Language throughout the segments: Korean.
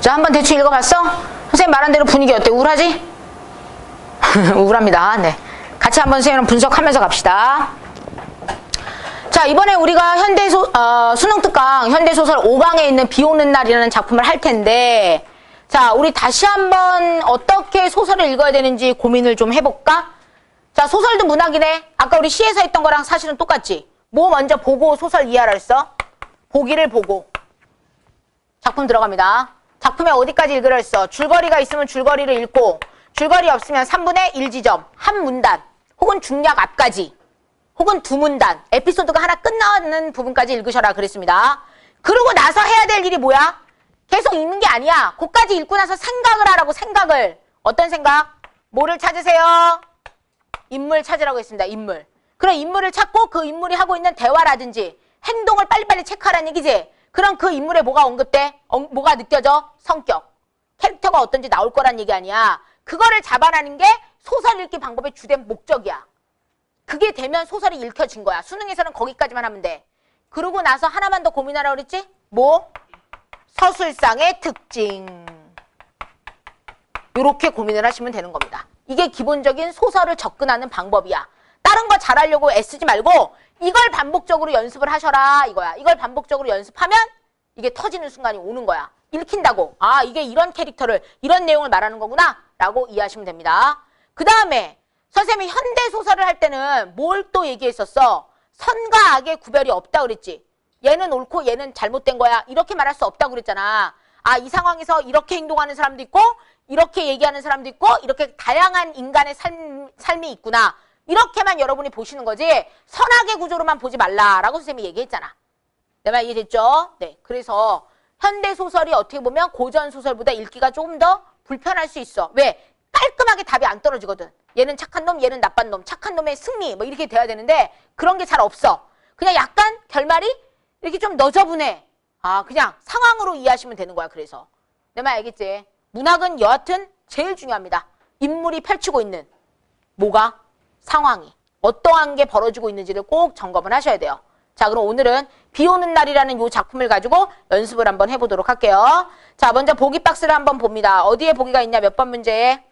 자, 한번 대충 읽어봤어? 선생님 말한 대로 분위기 어때? 우울하지? 우울합니다. 네. 같이 한번 선생님이랑 분석하면서 갑시다. 자, 이번에 우리가 수능특강 현대소설 5강에 있는 비 오는 날이라는 작품을 할 텐데, 자, 우리 다시 한번 어떻게 소설을 읽어야 되는지 고민을 좀 해볼까? 자, 소설도 문학이네. 아까 우리 시에서 했던 거랑 사실은 똑같지? 뭐 먼저 보고 소설 이해하라 했어? 보기를 보고. 작품 들어갑니다. 작품에 어디까지 읽으라 했어? 줄거리가 있으면 줄거리를 읽고, 줄거리 없으면 3분의 1지점, 한 문단, 혹은 중략 앞까지, 혹은 두 문단, 에피소드가 하나 끝나는 부분까지 읽으셔라 그랬습니다. 그러고 나서 해야 될 일이 뭐야? 계속 읽는 게 아니야. 그까지 읽고 나서 생각을 하라고. 생각을. 어떤 생각? 뭐를 찾으세요? 인물 찾으라고 했습니다. 인물. 그럼 인물을 찾고 그 인물이 하고 있는 대화라든지 행동을 빨리빨리 체크하라는 얘기지. 그럼 그 인물에 뭐가 언급돼? 뭐가 느껴져? 성격. 캐릭터가 어떤지 나올 거란 얘기 아니야. 그거를 잡아내는 게 소설 읽기 방법의 주된 목적이야. 그게 되면 소설이 읽혀진 거야. 수능에서는 거기까지만 하면 돼. 그러고 나서 하나만 더 고민하라고 그랬지? 뭐? 서술상의 특징. 이렇게 고민을 하시면 되는 겁니다. 이게 기본적인 소설을 접근하는 방법이야. 다른 거 잘하려고 애쓰지 말고 이걸 반복적으로 연습을 하셔라 이거야. 이걸 반복적으로 연습하면 이게 터지는 순간이 오는 거야. 읽힌다고. 아, 이게 이런 캐릭터를, 이런 내용을 말하는 거구나 라고 이해하시면 됩니다. 그 다음에 선생님이 현대소설을 할 때는 뭘 또 얘기했었어? 선과 악의 구별이 없다 그랬지. 얘는 옳고 얘는 잘못된 거야. 이렇게 말할 수 없다고 그랬잖아. 아, 이 상황에서 이렇게 행동하는 사람도 있고 이렇게 얘기하는 사람도 있고 이렇게 다양한 인간의 삶이 있구나. 이렇게만 여러분이 보시는 거지 선악의 구조로만 보지 말라라고 선생님이 얘기했잖아. 내 말 이해됐죠? 네. 그래서 현대소설이 어떻게 보면 고전소설보다 읽기가 조금 더 불편할 수 있어. 왜? 깔끔하게 답이 안 떨어지거든. 얘는 착한 놈, 얘는 나쁜 놈, 착한 놈의 승리 뭐 이렇게 돼야 되는데 그런 게 잘 없어. 그냥 약간 결말이 이렇게 좀 너저분해. 아, 그냥 상황으로 이해하시면 되는 거야. 그래서 내 말 알겠지? 문학은 여하튼 제일 중요합니다. 인물이 펼치고 있는 뭐가? 상황이 어떠한 게 벌어지고 있는지를 꼭 점검을 하셔야 돼요. 자, 그럼 오늘은 비 오는 날이라는 이 작품을 가지고 연습을 한번 해보도록 할게요. 자, 먼저 보기 박스를 한번 봅니다. 어디에 보기가 있냐? 몇 번 문제에?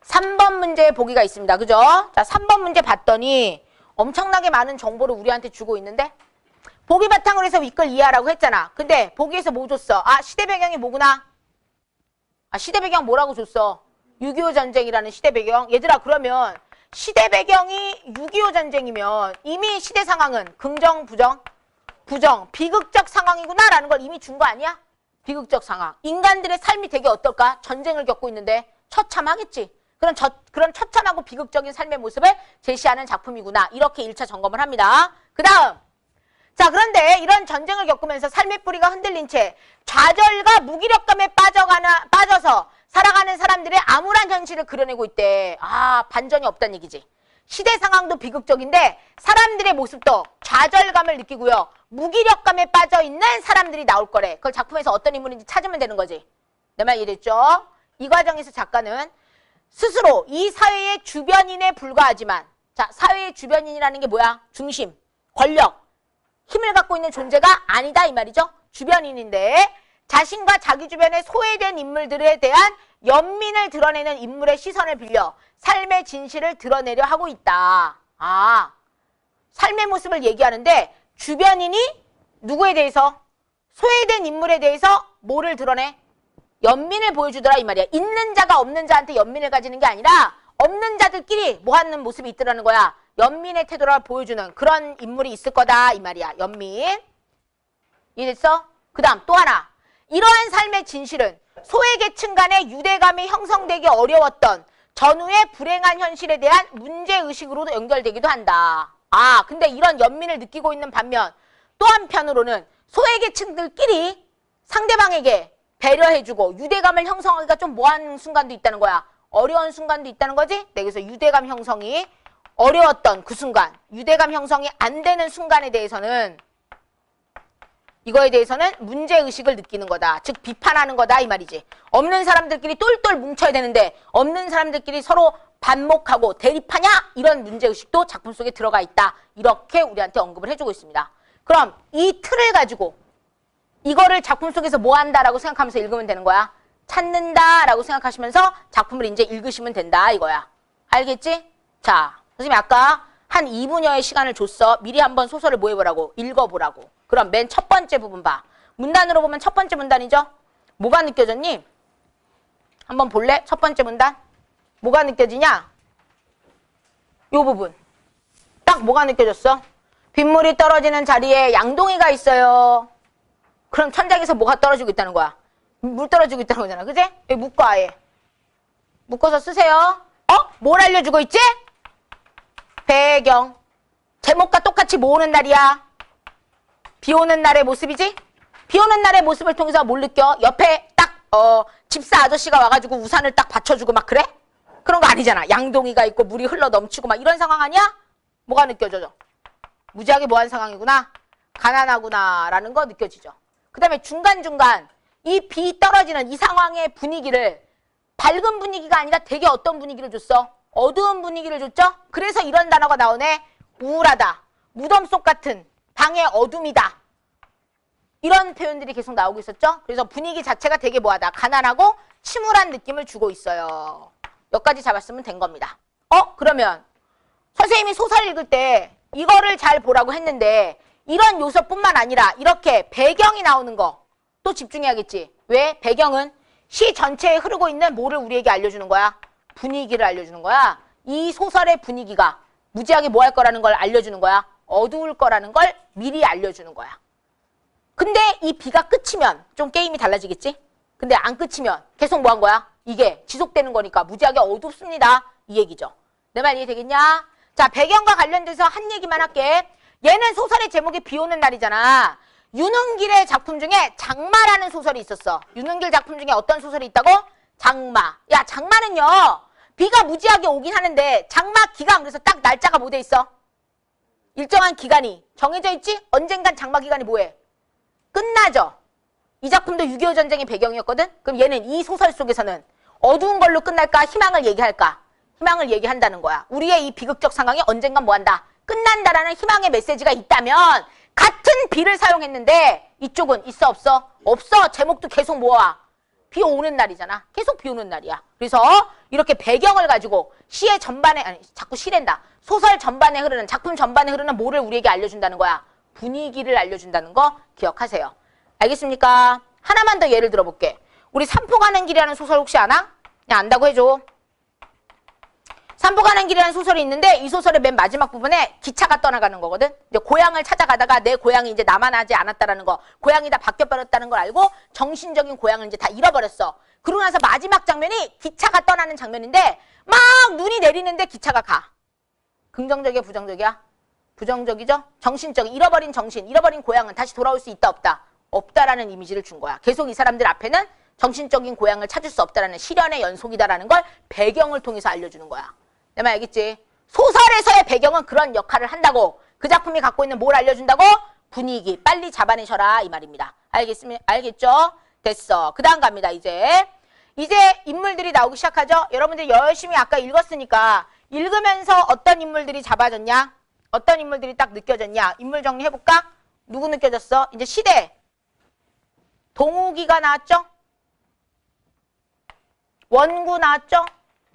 3번 문제에 보기가 있습니다. 그죠? 자, 3번 문제 봤더니 엄청나게 많은 정보를 우리한테 주고 있는데 보기 바탕으로 해서 윗글 이해하라고 했잖아. 근데 보기에서 뭐 줬어? 아, 시대 배경이 뭐구나? 아, 시대 배경 뭐라고 줬어? 6.25 전쟁이라는 시대 배경. 얘들아, 그러면 시대 배경이 6.25 전쟁이면 이미 시대 상황은 긍정, 부정? 부정, 비극적 상황이구나 라는 걸 이미 준 거 아니야? 비극적 상황. 인간들의 삶이 되게 어떨까? 전쟁을 겪고 있는데 처참하겠지. 그런 처참하고 비극적인 삶의 모습을 제시하는 작품이구나. 이렇게 1차 점검을 합니다. 그 다음. 자, 그런데 이런 전쟁을 겪으면서 삶의 뿌리가 흔들린 채 좌절과 무기력감에 빠져서 살아가는 사람들의 암울한 현실을 그려내고 있대. 아, 반전이 없다는 얘기지. 시대 상황도 비극적인데 사람들의 모습도 좌절감을 느끼고요. 무기력감에 빠져있는 사람들이 나올 거래. 그걸 작품에서 어떤 인물인지 찾으면 되는 거지. 내 말 이해됐죠? 이 과정에서 작가는 스스로 이 사회의 주변인에 불과하지만, 자, 사회의 주변인이라는 게 뭐야? 중심, 권력, 힘을 갖고 있는 존재가 아니다 이 말이죠. 주변인인데 자신과 자기 주변에 소외된 인물들에 대한 연민을 드러내는 인물의 시선을 빌려 삶의 진실을 드러내려 하고 있다. 아, 삶의 모습을 얘기하는데 주변인이 누구에 대해서? 소외된 인물에 대해서 뭐를 드러내? 연민을 보여주더라 이 말이야. 있는 자가 없는 자한테 연민을 가지는 게 아니라 없는 자들끼리 뭐 하는 모습이 있더라는 거야. 연민의 태도를 보여주는 그런 인물이 있을 거다 이 말이야. 연민. 이해됐어? 그 다음 또 하나. 이러한 삶의 진실은 소외계층 간의 유대감이 형성되기 어려웠던 전후의 불행한 현실에 대한 문제의식으로도 연결되기도 한다. 아, 근데 이런 연민을 느끼고 있는 반면 또 한편으로는 소외계층들끼리 상대방에게 배려해주고 유대감을 형성하기가 좀 뭐하는 순간도 있다는 거야. 어려운 순간도 있다는 거지? 네, 그래서 유대감 형성이 어려웠던 그 순간, 유대감 형성이 안 되는 순간에 대해서는 이거에 대해서는 문제의식을 느끼는 거다. 즉 비판하는 거다 이 말이지. 없는 사람들끼리 똘똘 뭉쳐야 되는데 없는 사람들끼리 서로 반목하고 대립하냐? 이런 문제의식도 작품 속에 들어가 있다. 이렇게 우리한테 언급을 해주고 있습니다. 그럼 이 틀을 가지고 이거를 작품 속에서 뭐 한다라고 생각하면서 읽으면 되는 거야. 찾는다라고 생각하시면서 작품을 이제 읽으시면 된다 이거야. 알겠지? 자, 선생님이 아까 한 2분여의 시간을 줬어. 미리 한번 소설을 뭐 해보라고? 읽어보라고. 그럼 맨 첫 번째 부분 봐. 문단으로 보면 첫 번째 문단이죠? 뭐가 느껴졌니? 한번 볼래? 첫 번째 문단. 뭐가 느껴지냐? 요 부분. 딱 뭐가 느껴졌어? 빗물이 떨어지는 자리에 양동이가 있어요. 그럼 천장에서 뭐가 떨어지고 있다는 거야? 물 떨어지고 있다는 거잖아. 그지? 여기 묶어 아예. 묶어서 쓰세요. 뭘 알려주고 있지? 배경. 제목과 똑같이 뭐 오는 날이야? 비 오는 날의 모습이지? 비 오는 날의 모습을 통해서 뭘 느껴? 옆에 딱 집사 아저씨가 와가지고 우산을 딱 받쳐주고 막 그래? 그런 거 아니잖아. 양동이가 있고 물이 흘러 넘치고 막 이런 상황 아니야? 뭐가 느껴져? 무지하게 뭐한 상황이구나? 가난하구나 라는 거 느껴지죠. 그 다음에 중간중간 이 비 떨어지는 이 상황의 분위기를 밝은 분위기가 아니라 되게 어떤 분위기를 줬어? 어두운 분위기를 줬죠? 그래서 이런 단어가 나오네. 우울하다. 무덤 속 같은 방의 어둠이다. 이런 표현들이 계속 나오고 있었죠? 그래서 분위기 자체가 되게 뭐하다. 가난하고 침울한 느낌을 주고 있어요. 여기까지 잡았으면 된 겁니다. 그러면 선생님이 소설 읽을 때 이거를 잘 보라고 했는데 이런 요소뿐만 아니라 이렇게 배경이 나오는 거 또 집중해야겠지. 왜? 배경은 시 전체에 흐르고 있는 뭐를 우리에게 알려주는 거야? 분위기를 알려주는 거야. 이 소설의 분위기가 무지하게 뭐 할 거라는 걸 알려주는 거야. 어두울 거라는 걸 미리 알려주는 거야. 근데 이 비가 그치면 좀 게임이 달라지겠지? 근데 안 그치면 계속 뭐 한 거야? 이게 지속되는 거니까 무지하게 어둡습니다. 이 얘기죠. 내 말 이해되겠냐? 자, 배경과 관련돼서 한 얘기만 할게. 얘는 소설의 제목이 비 오는 날이잖아. 윤은길의 작품 중에 장마라는 소설이 있었어. 윤은길 작품 중에 어떤 소설이 있다고? 장마. 야, 장마는요. 비가 무지하게 오긴 하는데 장마 기간 그래서 딱 날짜가 뭐 돼 있어? 일정한 기간이 정해져 있지? 언젠간 장마 기간이 뭐해? 끝나죠. 이 작품도 6.25 전쟁의 배경이었거든? 그럼 얘는 이 소설 속에서는 어두운 걸로 끝날까? 희망을 얘기할까? 희망을 얘기한다는 거야. 우리의 이 비극적 상황이 언젠간 뭐한다? 끝난다라는 희망의 메시지가 있다면 같은 비를 사용했는데 이쪽은 있어 없어? 없어. 제목도 계속 뭐야? 비 오는 날이잖아. 계속 비 오는 날이야. 그래서 이렇게 배경을 가지고 시의 전반에 아니 자꾸 시랜다. 소설 전반에 흐르는 작품 전반에 흐르는 뭐를 우리에게 알려준다는 거야? 분위기를 알려준다는 거 기억하세요. 알겠습니까? 하나만 더 예를 들어볼게. 우리 산포 가는 길이라는 소설 혹시 아나? 그냥 안다고 해줘. 산포 가는 길이라는 소설이 있는데 이 소설의 맨 마지막 부분에 기차가 떠나가는 거거든. 이제 고향을 찾아가다가 내 고향이 이제 남아나지 않았다라는 거, 고향이 다 바뀌어버렸다는 걸 알고 정신적인 고향을 이제 다 잃어버렸어. 그러고 나서 마지막 장면이 기차가 떠나는 장면인데 막 눈이 내리는데 기차가 가. 긍정적이야, 부정적이야? 부정적이죠? 정신적인, 잃어버린 정신, 잃어버린 고향은 다시 돌아올 수 있다, 없다? 없다라는 이미지를 준 거야. 계속 이 사람들 앞에는 정신적인 고향을 찾을 수 없다라는 시련의 연속이다라는 걸 배경을 통해서 알려주는 거야. 내 말 알겠지? 소설에서의 배경은 그런 역할을 한다고. 그 작품이 갖고 있는 뭘 알려준다고? 분위기. 빨리 잡아내셔라 이 말입니다. 알겠죠? 됐어. 그 다음 갑니다. 이제 인물들이 나오기 시작하죠? 여러분들 열심히 아까 읽었으니까 읽으면서 어떤 인물들이 잡아졌냐? 어떤 인물들이 딱 느껴졌냐? 인물 정리해볼까? 누구 느껴졌어? 이제 시대. 동욱이가 나왔죠? 원구 나왔죠?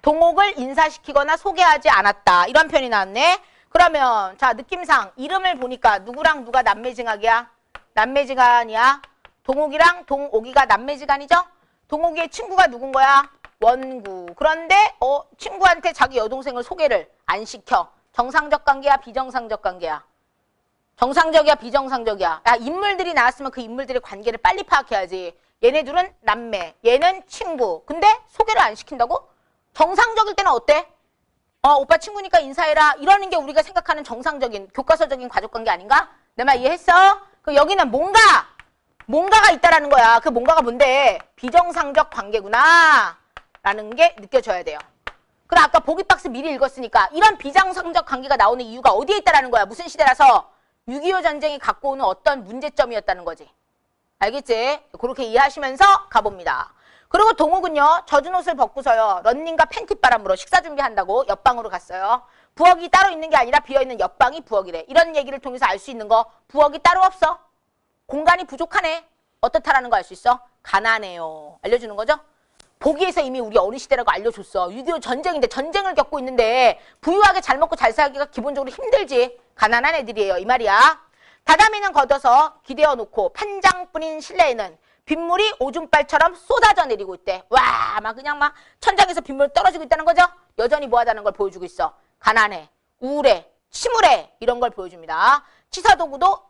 동욱을 인사시키거나 소개하지 않았다. 이런 표현이 나왔네. 그러면 자 느낌상 이름을 보니까 누구랑 누가 남매징악이야? 남매지간이야. 동욱이랑 동옥이가 남매지간이죠? 동욱이의 친구가 누군 거야? 원구. 그런데 친구한테 자기 여동생을 소개를 안 시켜. 정상적 관계야? 비정상적 관계야? 정상적이야? 비정상적이야? 야, 인물들이 나왔으면 그 인물들의 관계를 빨리 파악해야지. 얘네 둘은 남매, 얘는 친구. 근데 소개를 안 시킨다고? 정상적일 때는 어때? 오빠 친구니까 인사해라. 이러는 게 우리가 생각하는 정상적인 교과서적인 가족관계 아닌가? 내 말 이해했어? 그럼 여기는 뭔가가 있다라는 거야. 그 뭔가가 뭔데? 비정상적 관계구나 라는 게 느껴져야 돼요. 그럼 아까 보기 박스 미리 읽었으니까 이런 비정상적 관계가 나오는 이유가 어디에 있다라는 거야? 무슨 시대라서? 6.25 전쟁이 갖고 오는 어떤 문제점이었다는 거지. 알겠지? 그렇게 이해하시면서 가봅니다. 그리고 동욱은요. 젖은 옷을 벗고서요. 런닝과 팬티바람으로 식사 준비한다고 옆방으로 갔어요. 부엌이 따로 있는 게 아니라 비어있는 옆방이 부엌이래. 이런 얘기를 통해서 알 수 있는 거 부엌이 따로 없어. 공간이 부족하네. 어떻다라는 거 알 수 있어? 가난해요. 알려주는 거죠? 보기에서 이미 우리 어느 시대라고 알려줬어. 6.25 전쟁인데 전쟁을 겪고 있는데 부유하게 잘 먹고 잘 살기가 기본적으로 힘들지. 가난한 애들이에요. 이 말이야. 다다미는 걷어서 기대어 놓고 판장 뿌린 실내에는 빗물이 오줌발처럼 쏟아져 내리고 있대. 와, 막 그냥 막 천장에서 빗물 떨어지고 있다는 거죠? 여전히 뭐하다는 걸 보여주고 있어. 가난해, 우울해, 침울해 이런 걸 보여줍니다. 치사도구도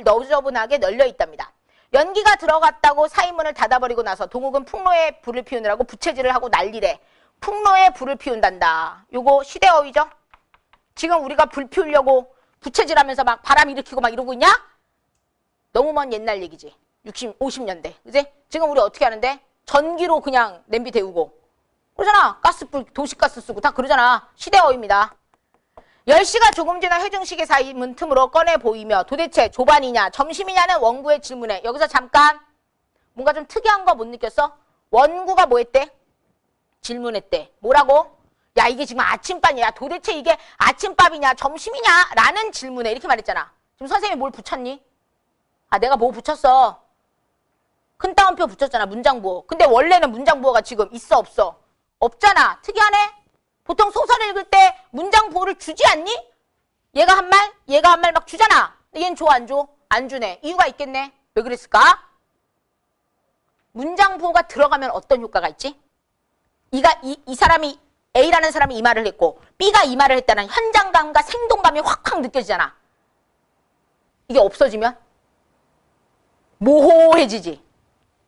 너저분하게 널려 있답니다. 연기가 들어갔다고 사인문을 닫아버리고 나서 동욱은 풍로에 불을 피우느라고 부채질을 하고 난리래. 풍로에 불을 피운단다. 요거 시대어휘죠? 지금 우리가 불 피우려고 부채질하면서 막 바람 일으키고 막 이러고 있냐? 너무 먼 옛날 얘기지. 60, 50년대. 그지? 지금 우리 어떻게 하는데? 전기로 그냥 냄비 데우고. 그러잖아. 가스불, 도시가스 쓰고 다 그러잖아. 시대어휘입니다. 10시가 조금 지나 회중식의 사이문 틈으로 꺼내 보이며 도대체 조반이냐 점심이냐는 원구의 질문에 여기서 잠깐 뭔가 좀 특이한 거 못 느꼈어? 원구가 뭐 했대? 질문했대. 뭐라고? 야 이게 지금 아침밥이야. 도대체 이게 아침밥이냐 점심이냐 라는 질문에 이렇게 말했잖아. 지금 선생님이 뭘 붙였니? 아 내가 뭐 붙였어? 큰 따옴표 붙였잖아. 문장부호. 근데 원래는 문장부호가 지금 있어 없어? 없잖아. 특이하네. 보통 소설을 읽을 때 문장 부호를 주지 않니? 얘가 한 말 막 주잖아. 얘는 줘, 안 줘? 안 주네. 이유가 있겠네. 왜 그랬을까? 문장 부호가 들어가면 어떤 효과가 있지? 이 사람이, A라는 사람이 이 말을 했고, B가 이 말을 했다는 현장감과 생동감이 확확 느껴지잖아. 이게 없어지면? 모호해지지.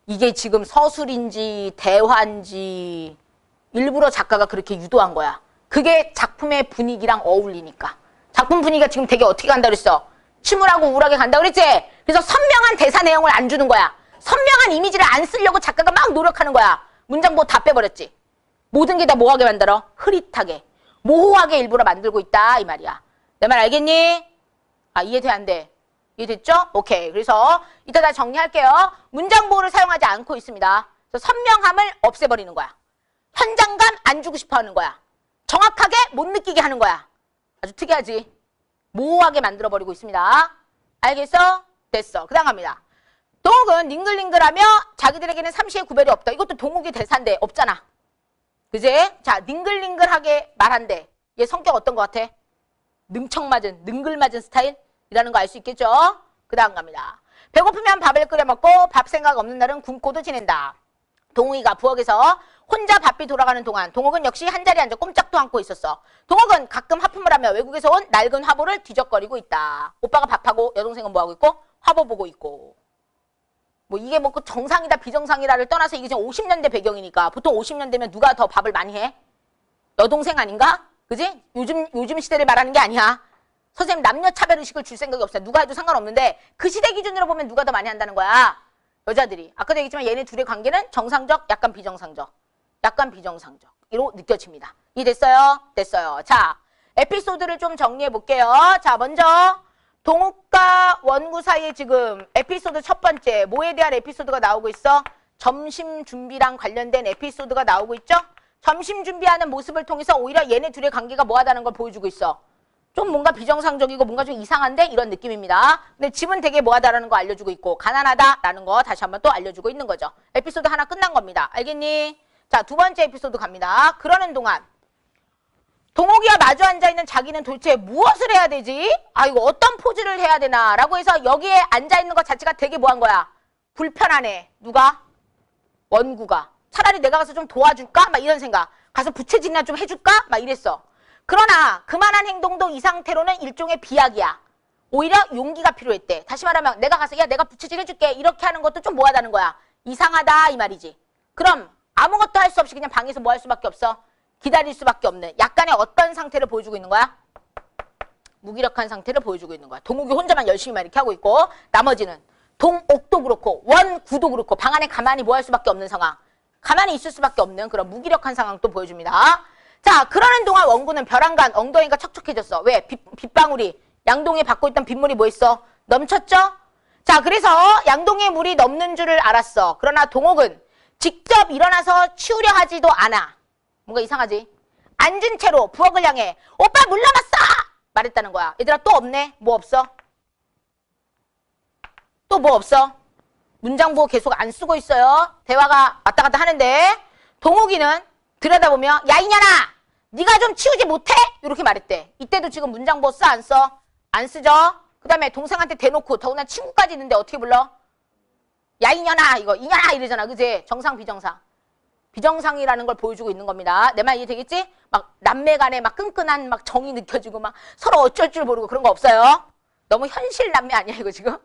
이게 지금 서술인지, 대화인지, 일부러 작가가 그렇게 유도한 거야. 그게 작품의 분위기랑 어울리니까. 작품 분위기가 지금 되게 어떻게 간다 그랬어? 침울하고 우울하게 간다 그랬지? 그래서 선명한 대사 내용을 안 주는 거야. 선명한 이미지를 안 쓰려고 작가가 막 노력하는 거야. 문장 뭐 다 빼버렸지. 모든 게 다 뭐하게 만들어? 흐릿하게. 모호하게 일부러 만들고 있다 이 말이야. 내 말 알겠니? 아 이해돼 안 돼? 이해됐죠? 오케이. 그래서 이따 다 정리할게요. 문장 보호를 사용하지 않고 있습니다. 그래서 선명함을 없애버리는 거야. 현장감 안 주고 싶어 하는 거야. 정확하게 못 느끼게 하는 거야. 아주 특이하지? 모호하게 만들어버리고 있습니다. 알겠어? 됐어. 그 다음 갑니다. 동욱은 닝글닝글하며 자기들에게는 삼시의 구별이 없다. 이것도 동욱이 대사인데 없잖아. 그지? 자, 닝글닝글하게 말한대. 얘 성격 어떤 것 같아? 능청맞은, 능글맞은 스타일이라는 거 알 수 있겠죠? 그 다음 갑니다. 배고프면 밥을 끓여 먹고 밥 생각 없는 날은 굶고도 지낸다. 동욱이가 부엌에서 혼자 바삐 돌아가는 동안 동욱은 역시 한자리에 앉아 꼼짝도 않고 있었어. 동욱은 가끔 하품을 하며 외국에서 온 낡은 화보를 뒤적거리고 있다. 오빠가 밥하고 여동생은 뭐하고 있고? 화보 보고 있고. 뭐 이게 뭐 정상이다 비정상이다를 떠나서 이게 지금 50년대 배경이니까 보통 50년대면 누가 더 밥을 많이 해? 여동생 아닌가? 그지? 요즘 시대를 말하는 게 아니야. 선생님 남녀 차별 의식을 줄 생각이 없어요. 누가 해도 상관없는데 그 시대 기준으로 보면 누가 더 많이 한다는 거야. 여자들이. 아까도 얘기했지만 얘네 둘의 관계는 정상적, 약간 비정상적. 약간 비정상적으로 느껴집니다. 이해됐어요? 됐어요. 자, 에피소드를 좀 정리해 볼게요. 자, 먼저 동욱과 원구 사이에 지금 에피소드 첫 번째 뭐에 대한 에피소드가 나오고 있어? 점심 준비랑 관련된 에피소드가 나오고 있죠? 점심 준비하는 모습을 통해서 오히려 얘네 둘의 관계가 뭐하다는 걸 보여주고 있어. 좀 뭔가 비정상적이고 뭔가 좀 이상한데 이런 느낌입니다. 근데 집은 되게 뭐하다라는 거 알려주고 있고 가난하다라는 거 다시 한번 또 알려주고 있는 거죠. 에피소드 하나 끝난 겁니다. 알겠니? 자, 두 번째 에피소드 갑니다. 그러는 동안 동욱이와 마주 앉아있는 자기는 도대체 무엇을 해야 되지? 아 이거 어떤 포즈를 해야 되나? 라고 해서 여기에 앉아있는 것 자체가 되게 뭐한 거야? 불편하네. 누가? 원구가. 차라리 내가 가서 좀 도와줄까? 막 이런 생각. 가서 부채질이나 좀 해줄까? 막 이랬어. 그러나 그만한 행동도 이 상태로는 일종의 비약이야. 오히려 용기가 필요했대. 다시 말하면 내가 가서 야 내가 부채질 해줄게 이렇게 하는 것도 좀 뭐하다는 거야. 이상하다 이 말이지. 그럼 아무것도 할 수 없이 그냥 방에서 뭐 할 수밖에 없어? 기다릴 수밖에 없는 약간의 어떤 상태를 보여주고 있는 거야? 무기력한 상태를 보여주고 있는 거야. 동욱이 혼자만 열심히 막 이렇게 하고 있고 나머지는 동옥도 그렇고 원구도 그렇고 방 안에 가만히 뭐 할 수밖에 없는 상황. 가만히 있을 수밖에 없는 그런 무기력한 상황도 보여줍니다. 자, 그러는 동안 원구는 벼랑간 엉덩이가 척척해졌어. 왜? 빗방울이 양동이에 받고 있던 빗물이 뭐 있어? 넘쳤죠? 자, 그래서 양동이에 물이 넘는 줄을 알았어. 그러나 동욱은 직접 일어나서 치우려 하지도 않아. 뭔가 이상하지? 앉은 채로 부엌을 향해 오빠 물 남았어! 말했다는 거야. 얘들아 또 없네? 뭐 없어? 또 뭐 없어? 문장부호 계속 안 쓰고 있어요. 대화가 왔다 갔다 하는데 동욱이는 들여다보면 야 이년아 네가 좀 치우지 못해? 이렇게 말했대. 이때도 지금 문장부호 써 안 써? 안 쓰죠? 그 다음에 동생한테 대놓고 더구나 친구까지 있는데 어떻게 불러? 야 이년아 이거 이년아 이러잖아. 그지? 정상 비정상. 비정상이라는 걸 보여주고 있는 겁니다. 내 말 이해되겠지? 막 남매 간에 막 끈끈한 막 정이 느껴지고 막 서로 어쩔 줄 모르고 그런 거 없어요. 너무 현실 남매 아니야 이거 지금?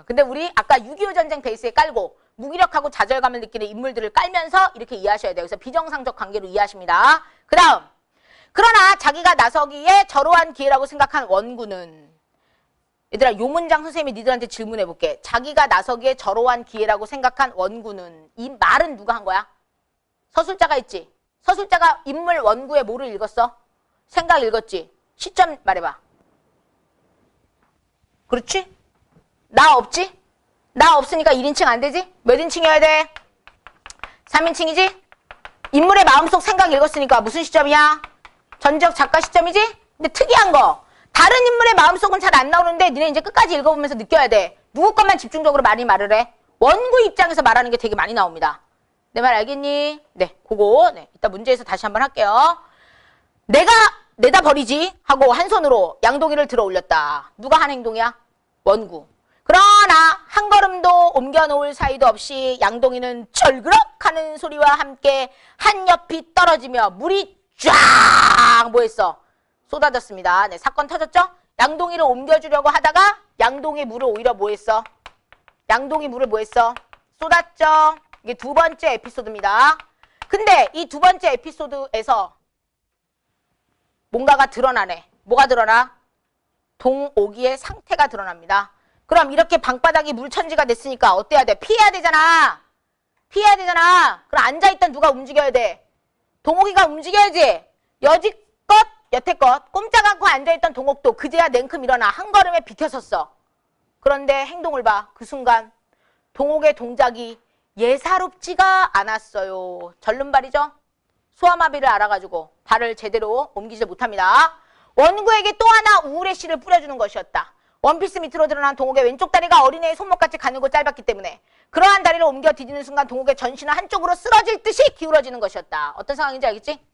근데 우리 아까 6.25 전쟁 베이스에 깔고 무기력하고 좌절감을 느끼는 인물들을 깔면서 이렇게 이해하셔야 돼요. 그래서 비정상적 관계로 이해하십니다. 그 다음 그러나 자기가 나서기에 저러한 기회라고 생각한 원군은 얘들아 요 문장 선생님이 니들한테 질문해 볼게. 자기가 나서기에 저러한 기회라고 생각한 원군은 이 말은 누가 한 거야? 서술자가 있지. 서술자가 인물 원구에 뭐를 읽었어? 생각 읽었지. 시점 말해봐. 그렇지? 나 없지? 나 없으니까 1인칭 안 되지? 몇 인칭이어야 돼? 3인칭이지? 인물의 마음속 생각 읽었으니까 무슨 시점이야? 전적 작가 시점이지? 근데 특이한 거 다른 인물의 마음속은 잘 안 나오는데 니네 이제 끝까지 읽어보면서 느껴야 돼. 누구 것만 집중적으로 많이 말을 해? 원구 입장에서 말하는 게 되게 많이 나옵니다. 내 말 알겠니? 네, 그거 이따 문제에서 다시 한번 할게요. 내가 내다 버리지 하고 한 손으로 양동이를 들어 올렸다. 누가 한 행동이야? 원구. 그러나 한 걸음도 옮겨놓을 사이도 없이 양동이는 절그럭 하는 소리와 함께 한 옆이 떨어지며 물이 쫙 뭐했어? 쏟아졌습니다. 네, 사건 터졌죠? 양동이를 옮겨주려고 하다가 양동이 물을 오히려 뭐했어? 양동이 물을 뭐했어? 쏟았죠? 이게 두 번째 에피소드입니다. 근데 이 두 번째 에피소드에서 뭔가가 드러나네. 뭐가 드러나? 동옥이의 상태가 드러납니다. 그럼 이렇게 방바닥이 물천지가 됐으니까 어때야 돼? 피해야 되잖아. 피해야 되잖아. 그럼 앉아있던 누가 움직여야 돼? 동옥이가 움직여야지. 여지껏 여태껏 꼼짝 않고 앉아있던 동옥도 그제야 냉큼 일어나 한 걸음에 비켜섰어. 그런데 행동을 봐. 그 순간 동옥의 동작이 예사롭지가 않았어요. 절름발이죠? 소아마비를 알아가지고 발을 제대로 옮기지 못합니다. 원구에게 또 하나 우울의 씨를 뿌려주는 것이었다. 원피스 밑으로 드러난 동욱의 왼쪽 다리가 어린애의 손목같이 가늘고 짧았기 때문에 그러한 다리를 옮겨 디디는 순간 동욱의 전신은 한쪽으로 쓰러질 듯이 기울어지는 것이었다. 어떤 상황인지 알겠지?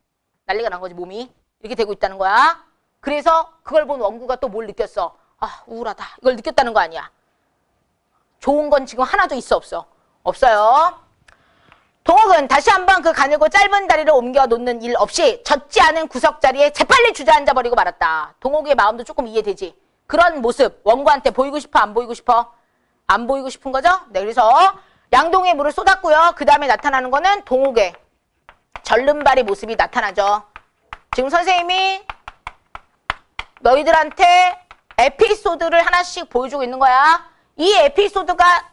난리가 난 거지 몸이. 이렇게 되고 있다는 거야. 그래서 그걸 본 원구가 또 뭘 느꼈어? 아 우울하다. 이걸 느꼈다는 거 아니야. 좋은 건 지금 하나도 있어 없어? 없어요. 동욱은 다시 한번 그 가늘고 짧은 다리를 옮겨 놓는 일 없이 젖지 않은 구석자리에 재빨리 주저앉아버리고 말았다. 동욱의 마음도 조금 이해되지? 그런 모습 원구한테 보이고 싶어 안 보이고 싶어? 안 보이고 싶은 거죠? 네, 그래서 양동이에 물을 쏟았고요. 그 다음에 나타나는 거는 동욱의 절름발의 모습이 나타나죠. 지금 선생님이 너희들한테 에피소드를 하나씩 보여주고 있는 거야. 이 에피소드가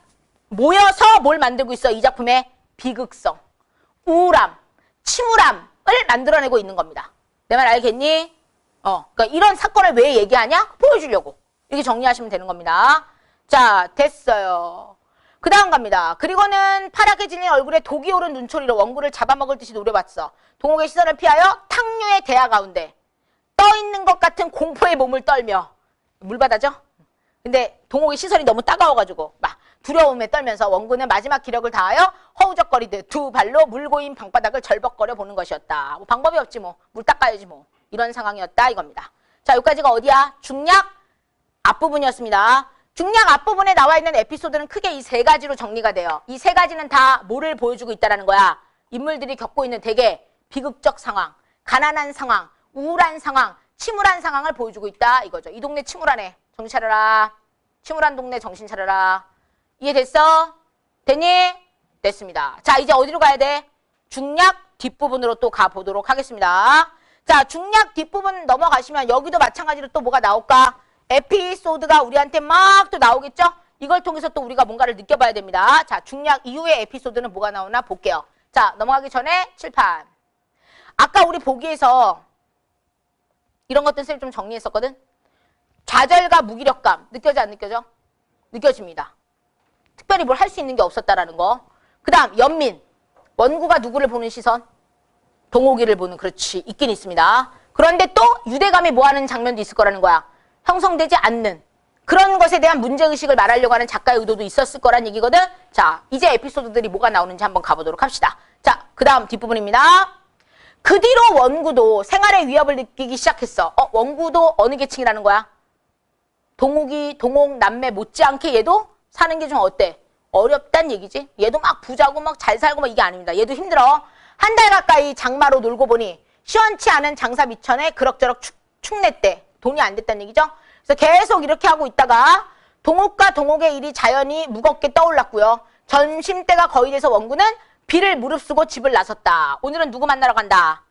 모여서 뭘 만들고 있어? 이 작품의 비극성, 우울함, 침울함을 만들어내고 있는 겁니다. 내 말 알겠니? 그러니까 이런 사건을 왜 얘기하냐? 보여주려고. 이렇게 정리하시면 되는 겁니다. 자, 됐어요. 그 다음 갑니다. 그리고는 파랗게 질린 얼굴에 독이 오른 눈초리로 원구를 잡아먹을 듯이 노려봤어. 동욱의 시선을 피하여 탕류의 대야 가운데 떠있는 것 같은 공포의 몸을 떨며 물바다죠? 근데 동욱의 시선이 너무 따가워가지고 막 두려움에 떨면서 원구는 마지막 기력을 다하여 허우적거리듯 두 발로 물고인 방바닥을 절벅거려 보는 것이었다. 뭐 방법이 없지 뭐. 물 닦아야지 뭐. 이런 상황이었다 이겁니다. 자, 여기까지가 어디야? 중략 앞부분이었습니다. 중략 앞부분에 나와 있는 에피소드는 크게 이 세 가지로 정리가 돼요. 이 세 가지는 다 뭐를 보여주고 있다는 거야? 인물들이 겪고 있는 되게 비극적 상황, 가난한 상황, 우울한 상황, 침울한 상황을 보여주고 있다 이거죠. 이 동네 침울하네. 정신 차려라. 침울한 동네 정신 차려라. 이해됐어? 됐니? 됐습니다. 자, 이제 어디로 가야 돼? 중략 뒷부분으로 또 가보도록 하겠습니다. 자, 중략 뒷부분 넘어가시면 여기도 마찬가지로 또 뭐가 나올까? 에피소드가 우리한테 막 또 나오겠죠? 이걸 통해서 또 우리가 뭔가를 느껴봐야 됩니다. 자, 중략 이후의 에피소드는 뭐가 나오나 볼게요. 자, 넘어가기 전에 칠판. 아까 우리 보기에서 이런 것들 쌤이 좀 정리했었거든? 좌절과 무기력감 느껴져 안 느껴져? 느껴집니다. 특별히 뭘 할 수 있는 게 없었다라는 거. 그 다음 연민. 원구가 누구를 보는 시선? 동욱이를 보는. 그렇지. 있긴 있습니다. 그런데 또 유대감이 뭐하는 장면도 있을 거라는 거야. 형성되지 않는 그런 것에 대한 문제의식을 말하려고 하는 작가의 의도도 있었을 거란 얘기거든. 자, 이제 에피소드들이 뭐가 나오는지 한번 가보도록 합시다. 자, 그 다음 뒷부분입니다. 그 뒤로 원구도 생활의 위협을 느끼기 시작했어. 원구도 어느 계층이라는 거야? 동욱이, 동옥, 남매 못지않게 얘도 사는 게 좀 어때? 어렵단 얘기지. 얘도 막 부자고 막 잘 살고 막 이게 아닙니다. 얘도 힘들어. 한 달 가까이 장마로 놀고 보니 시원치 않은 장사 미천에 그럭저럭 축냈대. 돈이 안 됐다는 얘기죠. 그래서 계속 이렇게 하고 있다가 동옥과 동옥의 일이 자연히 무겁게 떠올랐고요. 점심때가 거의 돼서 원구는 비를 무릅쓰고 집을 나섰다. 오늘은 누구 만나러 간다?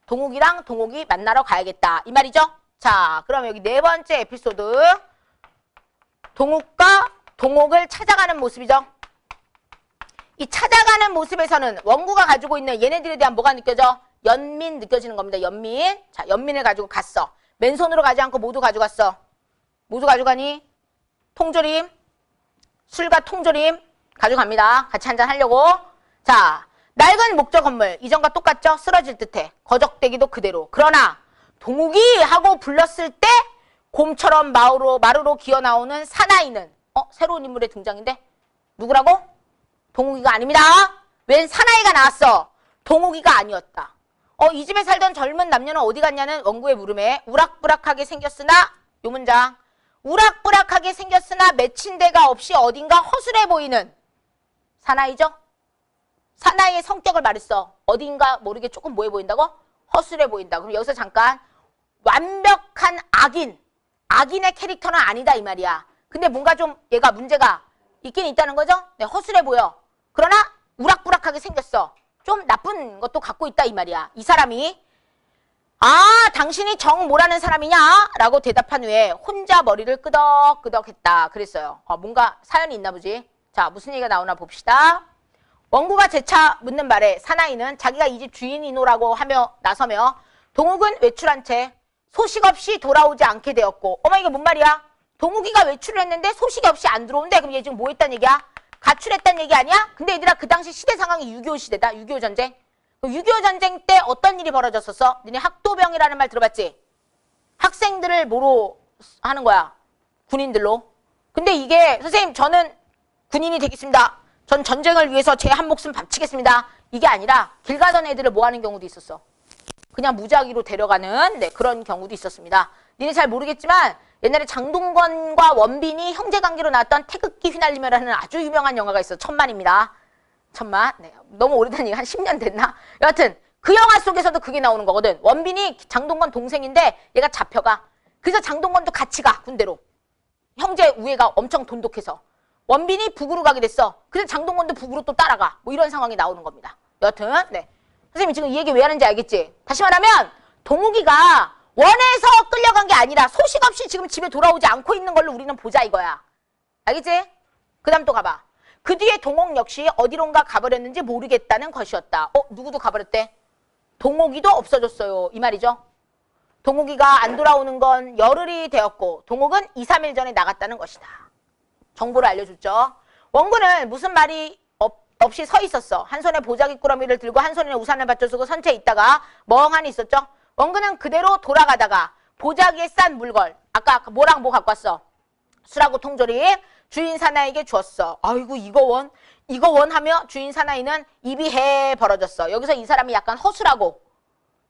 동욱이랑 동옥이 만나러 가야겠다. 이 말이죠. 자, 그럼 여기 네 번째 에피소드. 동욱과 동옥을 찾아가는 모습이죠. 이 찾아가는 모습에서는 원구가 가지고 있는 얘네들에 대한 뭐가 느껴져? 연민 느껴지는 겁니다. 연민. 자, 연민을 가지고 갔어. 맨손으로 가지 않고 모두 가져갔어. 모두 가져가니? 통조림. 술과 통조림 가져갑니다. 같이 한잔 하려고. 자, 낡은 목조 건물. 이전과 똑같죠? 쓰러질 듯해. 거적대기도 그대로. 그러나 동욱이 하고 불렀을 때 곰처럼 마루로 기어나오는 사나이는 새로운 인물의 등장인데 누구라고? 동욱이가 아닙니다. 웬 사나이가 나왔어. 동욱이가 아니었다. 이 집에 살던 젊은 남녀는 어디 갔냐는 원구의 물음에 우락부락하게 생겼으나 요 문장 우락부락하게 생겼으나 맺힌 데가 없이 어딘가 허술해 보이는 사나이죠? 사나이의 성격을 말했어. 어딘가 모르게 조금 뭐해 보인다고? 허술해 보인다. 그럼 여기서 잠깐 완벽한 악인의 캐릭터는 아니다 이 말이야. 근데 뭔가 좀 얘가 문제가 있긴 있다는 거죠? 네, 허술해 보여. 그러나 우락부락하게 생겼어. 좀 나쁜 것도 갖고 있다 이 말이야. 이 사람이 당신이 정모라는 사람이냐? 라고 대답한 후에 혼자 머리를 끄덕끄덕 했다. 그랬어요. 뭔가 사연이 있나 보지. 자, 무슨 얘기가 나오나 봅시다. 원구가 재차 묻는 말에 사나이는 자기가 이 집 주인이노라고 하며 나서며 동욱은 외출한 채 소식 없이 돌아오지 않게 되었고 이게 뭔 말이야? 동욱이가 외출을 했는데 소식이 없이 안 들어온대. 그럼 얘 지금 뭐 했단 얘기야? 가출했단 얘기 아니야? 근데 얘들아 그 당시 시대 상황이 6.25 시대다. 6.25 전쟁. 6.25 전쟁 때 어떤 일이 벌어졌었어? 너네 학도병이라는 말 들어봤지? 학생들을 뭐로 하는 거야? 군인들로. 근데 이게 선생님 저는 군인이 되겠습니다. 전 전쟁을 위해서 제 한 목숨 바치겠습니다. 이게 아니라 길 가던 애들을 뭐 하는 경우도 있었어. 그냥 무작위로 데려가는 그런 경우도 있었습니다. 니네 잘 모르겠지만 옛날에 장동건과 원빈이 형제관계로 나왔던 태극기 휘날리며라는 아주 유명한 영화가 있어. 천만입니다. 천만. 네, 너무 오래된 얘기 한 10년 됐나? 여하튼 그 영화 속에서도 그게 나오는 거거든. 원빈이 장동건 동생인데 얘가 잡혀가. 그래서 장동건도 같이 가 군대로. 형제 우애가 엄청 돈독해서. 원빈이 북으로 가게 됐어. 그래서 장동건도 북으로 또 따라가. 뭐 이런 상황이 나오는 겁니다. 여하튼 네. 선생님 지금 이 얘기 왜 하는지 알겠지? 다시 말하면 동욱이가 원해서 끌려간 게 아니라 소식 없이 지금 집에 돌아오지 않고 있는 걸로 우리는 보자 이거야. 알겠지? 그 다음 또 가봐. 그 뒤에 동옥 역시 어디론가 가버렸는지 모르겠다는 것이었다. 누구도 가버렸대? 동옥이도 없어졌어요. 이 말이죠. 동욱이가 안 돌아오는 건 열흘이 되었고 동욱은 2, 3일 전에 나갔다는 것이다. 정보를 알려줬죠. 원구는 무슨 말이 없이 서 있었어. 한 손에 보자기 꾸러미를 들고 한 손에 우산을 받쳐쓰고 선체에 있다가 멍하니 있었죠. 원구는 그대로 돌아가다가 보자기에 싼 물건, 아까 뭐랑 뭐 갖고 왔어? 술하고 통조림 주인 사나이에게 주었어. 아이고 이거 원 하며 주인 사나이는 입이 해 벌어졌어. 여기서 이 사람이 약간 허술하고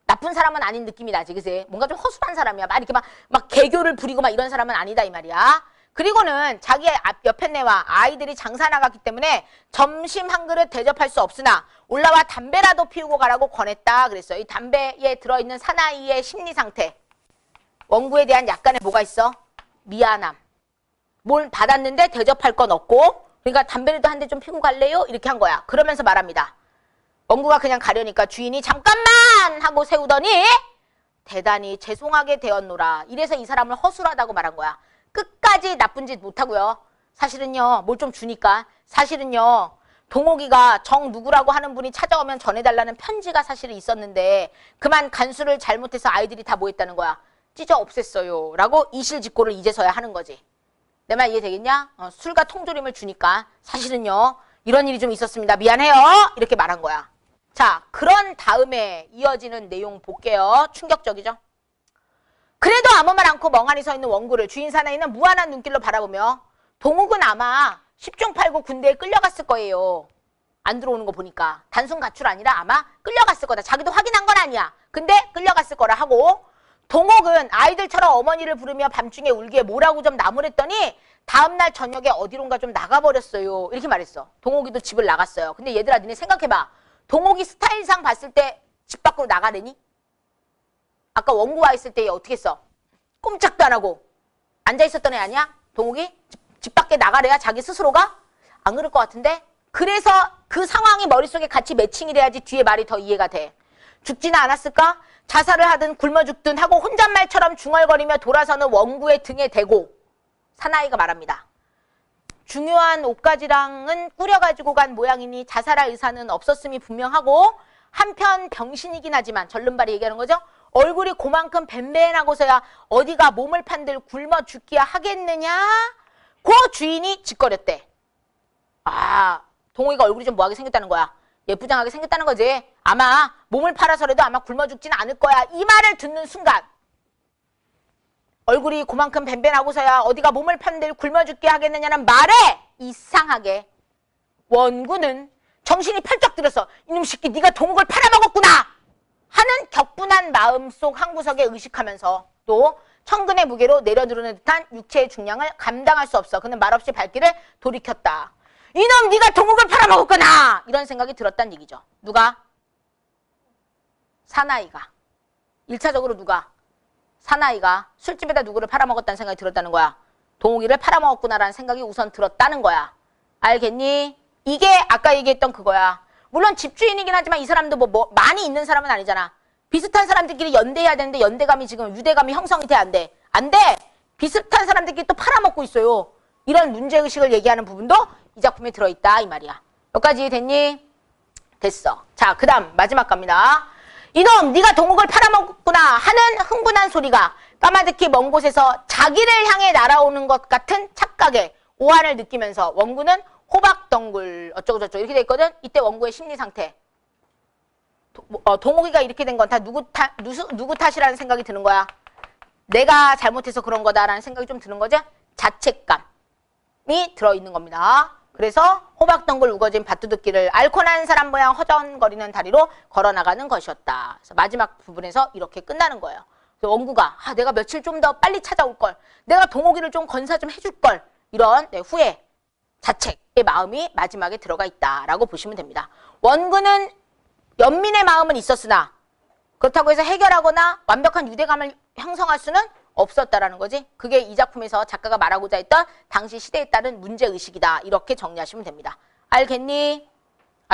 나쁜 사람은 아닌 느낌이 나지, 그치? 뭔가 좀 허술한 사람이야. 막 이렇게 막 개교를 부리고 막 이런 사람은 아니다 이 말이야. 그리고는 자기의 옆에 내와 아이들이 장사 나갔기 때문에 점심 한 그릇 대접할 수 없으나 올라와 담배라도 피우고 가라고 권했다 그랬어요. 이 담배에 들어있는 사나이의 심리 상태. 원구에 대한 약간의 뭐가 있어? 미안함. 뭘 받았는데 대접할 건 없고 그러니까 담배라도 한 대 좀 피우고 갈래요? 이렇게 한 거야. 그러면서 말합니다. 원구가 그냥 가려니까 주인이 잠깐만 하고 세우더니 대단히 죄송하게 되었노라. 이래서 이 사람을 허술하다고 말한 거야. 끝까지 나쁜 짓 못하고요. 사실은요. 뭘 좀 주니까. 사실은요. 동옥이가 정 누구라고 하는 분이 찾아오면 전해달라는 편지가 사실은 있었는데 그만 간수를 잘못해서 아이들이 다 뭐 했다는 거야. 찢어 없앴어요. 라고 이실직고를 이제서야 하는 거지. 내 말 이해되겠냐? 술과 통조림을 주니까 사실은요. 이런 일이 좀 있었습니다. 미안해요. 이렇게 말한 거야. 자, 그런 다음에 이어지는 내용 볼게요. 충격적이죠? 그래도 아무 말 않고 멍하니 서 있는 원구를 주인 사나이는 무한한 눈길로 바라보며 동욱은 아마 10중 8구 군대에 끌려갔을 거예요. 안 들어오는 거 보니까. 단순 가출 아니라 아마 끌려갔을 거다. 자기도 확인한 건 아니야. 근데 끌려갔을 거라 하고 동욱은 아이들처럼 어머니를 부르며 밤중에 울기에 뭐라고 좀 나무랬더니 다음날 저녁에 어디론가 좀 나가버렸어요. 이렇게 말했어. 동욱이도 집을 나갔어요. 근데 얘들아 니네 생각해봐. 동욱이 스타일상 봤을 때 집 밖으로 나가래니? 아까 원구 와 있을 때 얘 어떻게 했어? 꼼짝도 안 하고 앉아있었던 애 아니야? 동욱이? 집 밖에 나가래야 자기 스스로가? 안 그럴 것 같은데? 그래서 그 상황이 머릿속에 같이 매칭이 돼야지 뒤에 말이 더 이해가 돼. 죽지는 않았을까? 자살을 하든 굶어 죽든 하고 혼잣말처럼 중얼거리며 돌아서는 원구의 등에 대고 사나이가 말합니다. 중요한 옷가지랑은 꾸려가지고 간 모양이니 자살할 의사는 없었음이 분명하고 한편 병신이긴 하지만 절름발이 얘기하는 거죠. 얼굴이 그만큼 뱀뱀하고서야 어디가 몸을 판들 굶어 죽기야 하겠느냐? 그 주인이 짓거렸대. 아, 동욱이가 얼굴이 좀 뭐하게 생겼다는 거야. 예쁘장하게 생겼다는 거지. 아마 몸을 팔아서라도 아마 굶어 죽지는 않을 거야. 이 말을 듣는 순간 얼굴이 그만큼 뱀뱀하고서야 어디가 몸을 판들 굶어 죽게 하겠느냐는 말에 이상하게 원구는 정신이 펄쩍 들었어. 이놈 새끼 네가 동욱을 팔아먹었구나 하는 격분한 마음속 한 구석에 의식하면서 또 천근의 무게로 내려누르는 듯한 육체의 중량을 감당할 수 없어 그는 말없이 발길을 돌이켰다. 이놈 네가 동욱을 팔아먹었구나 이런 생각이 들었다는 얘기죠. 누가? 사나이가. 1차적으로 누가? 사나이가 술집에다 누구를 팔아먹었다는 생각이 들었다는 거야. 동욱이를 팔아먹었구나라는 생각이 우선 들었다는 거야. 알겠니? 이게 아까 얘기했던 그거야. 물론 집주인이긴 하지만 이 사람도 뭐 많이 있는 사람은 아니잖아. 비슷한 사람들끼리 연대해야 되는데 연대감이 지금 유대감이 형성이 돼 안 돼? 안 돼! 비슷한 사람들끼리 또 팔아먹고 있어요. 이런 문제의식을 얘기하는 부분도 이 작품에 들어있다 이 말이야. 여기까지 됐니? 됐어. 자, 그 다음 마지막 갑니다. 이놈 네가 동욱을 팔아먹었구나 하는 흥분한 소리가 까마득히 먼 곳에서 자기를 향해 날아오는 것 같은 착각에 오한을 느끼면서 원구는 호박덩굴 어쩌고저쩌고 이렇게 돼 있거든. 이때 원구의 심리 상태. 동욱이가 이렇게 된 건 다 누구 탓이라는 생각이 드는 거야. 내가 잘못해서 그런 거다라는 생각이 좀 드는 거죠. 자책감이 들어있는 겁니다. 그래서 호박덩굴 우거진 밭두둑길을 앓고 난 사람 모양 허전거리는 다리로 걸어나가는 것이었다. 그래서 마지막 부분에서 이렇게 끝나는 거예요. 원구가 내가 며칠 좀 더 빨리 찾아올 걸. 내가 동욱이를 좀 건사 좀 해줄 걸. 이런 후회, 자책의 마음이 마지막에 들어가 있다라고 보시면 됩니다. 원구는 연민의 마음은 있었으나 그렇다고 해서 해결하거나 완벽한 유대감을 형성할 수는 없었다라는 거지. 그게 이 작품에서 작가가 말하고자 했던 당시 시대에 따른 문제의식이다. 이렇게 정리하시면 됩니다. 알겠니?